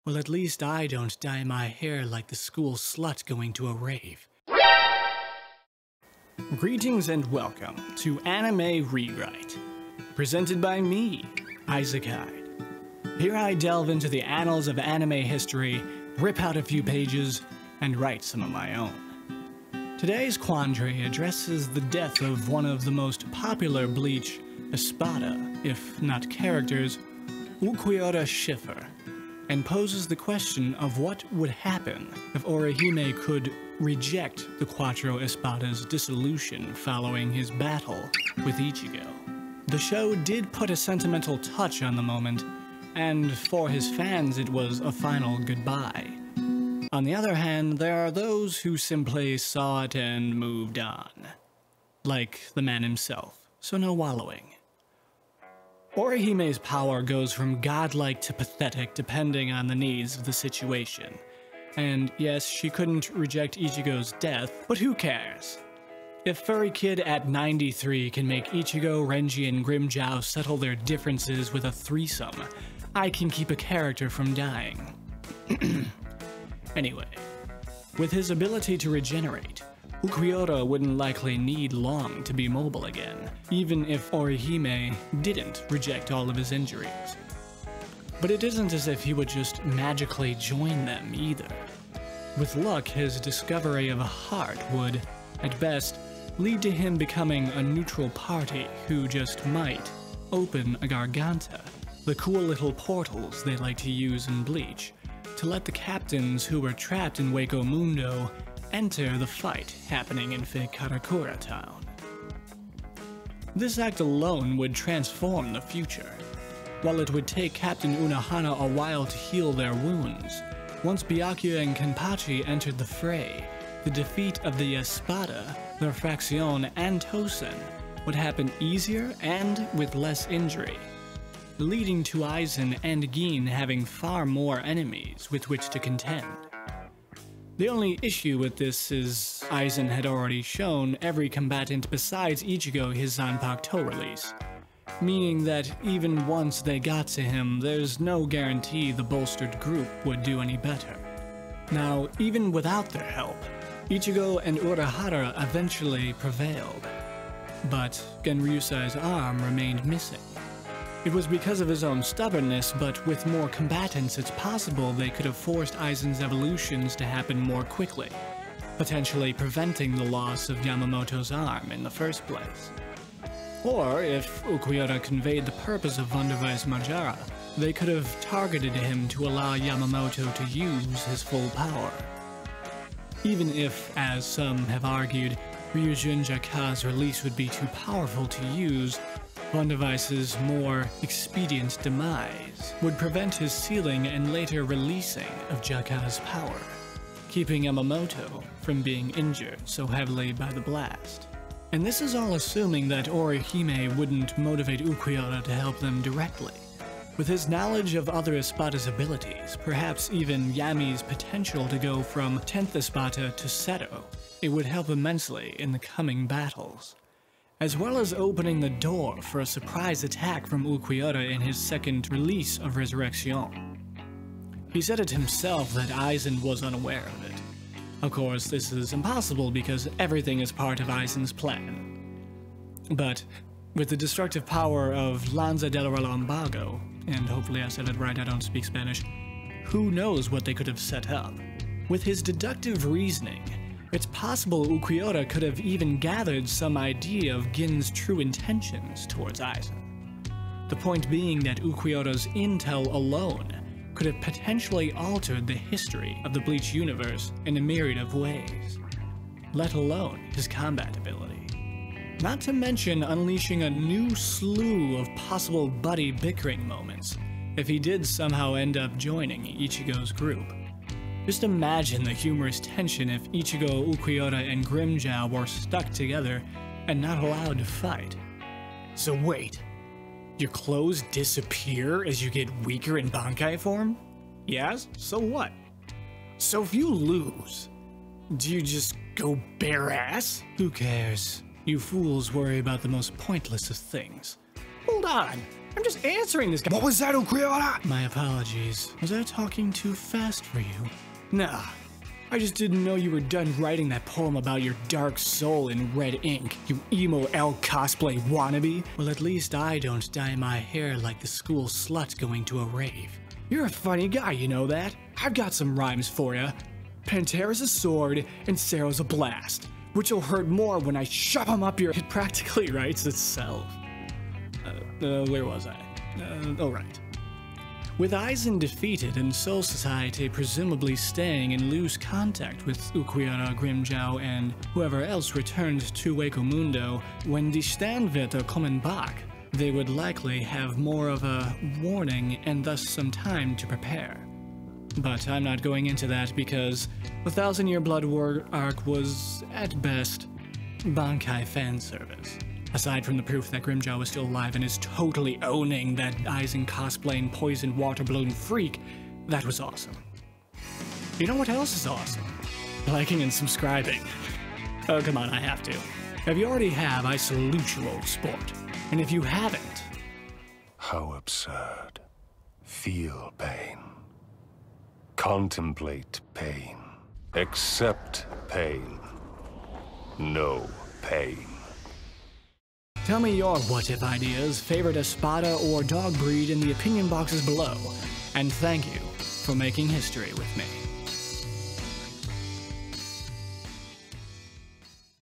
Well, at least I don't dye my hair like the school slut going to a rave. Greetings and welcome to Anime Rewrite, presented by me, Isaac Hyde. Here I delve into the annals of anime history, rip out a few pages, and write some of my own. Today's quandary addresses the death of one of the most popular Bleach espada, if not characters, Ulquiorra Cifer, and poses the question of what would happen if Orihime could reject the Quattro Espada's dissolution following his battle with Ichigo. The show did put a sentimental touch on the moment, and for his fans it was a final goodbye. On the other hand, there are those who simply saw it and moved on. Like the man himself, so no wallowing. Orihime's power goes from godlike to pathetic depending on the needs of the situation. And yes, she couldn't reject Ichigo's death, but who cares? If Furry Kid at 93 can make Ichigo, Renji, and Grimmjow settle their differences with a threesome, I can keep a character from dying. Anyway, with his ability to regenerate, Ulquiorra wouldn't likely need long to be mobile again, even if Orihime didn't reject all of his injuries. But it isn't as if he would just magically join them either. With luck, his discovery of a heart would, at best, lead to him becoming a neutral party who just might open a Garganta, the cool little portals they like to use in Bleach, to let the captains who were trapped in Wako Mundo enter the fight happening in fake Karakura town. This act alone would transform the future. While it would take Captain Unohana a while to heal their wounds, once Byakuya and Kenpachi entered the fray, the defeat of the Espada, the Fracción, and Tosen would happen easier and with less injury, leading to Aizen and Gin having far more enemies with which to contend. The only issue with this is Aizen had already shown every combatant besides Ichigo his Zanpakuto release, meaning that even once they got to him, there's no guarantee the bolstered group would do any better. Now, even without their help, Ichigo and Urahara eventually prevailed, but Genryusai's arm remained missing. It was because of his own stubbornness, but with more combatants it's possible they could have forced Aizen's evolutions to happen more quickly, potentially preventing the loss of Yamamoto's arm in the first place. Or, if Ulquiorra conveyed the purpose of Wunderweiss Majara, they could have targeted him to allow Yamamoto to use his full power. Even if, as some have argued, Ryujin Jaka's release would be too powerful to use, Wunderweiss's more expedient demise would prevent his sealing and later releasing of Jaka's power, keeping Yamamoto from being injured so heavily by the blast. And this is all assuming that Orihime wouldn't motivate Ulquiorra to help them directly. With his knowledge of other Espada's abilities, perhaps even Yami's potential to go from 10th Espada to Seto, it would help immensely in the coming battles, as well as opening the door for a surprise attack from Ulquiorra in his second release of Resurrection. He said it himself that Aizen was unaware of it. Of course, this is impossible because everything is part of Aizen's plan. But with the destructive power of Lanza del Relambago, and hopefully I said it right, I don't speak Spanish, who knows what they could have set up. With his deductive reasoning, it's possible Ulquiorra could have even gathered some idea of Gin's true intentions towards Aizen. The point being that Ulquiorra's intel alone could have potentially altered the history of the Bleach universe in a myriad of ways, let alone his combat ability. Not to mention unleashing a new slew of possible buddy bickering moments if he did somehow end up joining Ichigo's group. Just imagine the humorous tension if Ichigo, Ulquiorra, and Grimmjow were stuck together and not allowed to fight. So wait, your clothes disappear as you get weaker in Bankai form? Yes? So what? So if you lose, do you just go bare ass? Who cares? You fools worry about the most pointless of things. Hold on, I'm just answering this guy. What was that, Ulquiorra? My apologies. Was I talking too fast for you? Nah. I just didn't know you were done writing that poem about your dark soul in red ink, you emo L cosplay wannabe. Well, at least I don't dye my hair like the school slut going to a rave. You're a funny guy, you know that? I've got some rhymes for ya. Pantera's a sword, and Cero's a blast, which'll hurt more when I shove 'em up your— It practically writes itself. Where was I? Oh, right. With Aizen defeated and Soul Society presumably staying in loose contact with Ulquiorra, Grimmjow, and whoever else returned to Wacomundo, when die Sternwärter kommen back, they would likely have more of a warning and thus some time to prepare. But I'm not going into that because the 1000-Year Blood War arc was, at best, Bankai fan service. Aside from the proof that Grimmjow is still alive and is totally owning that Aizen cosplaying poisoned water-balloon freak, that was awesome. You know what else is awesome? Liking and subscribing. Oh, come on, I have to. If you already have, I salute you, old sport. And if you haven't... How absurd. Feel pain. Contemplate pain. Accept pain. No pain. Tell me your what-if ideas, favorite espada or dog breed in the opinion boxes below. And thank you for making history with me.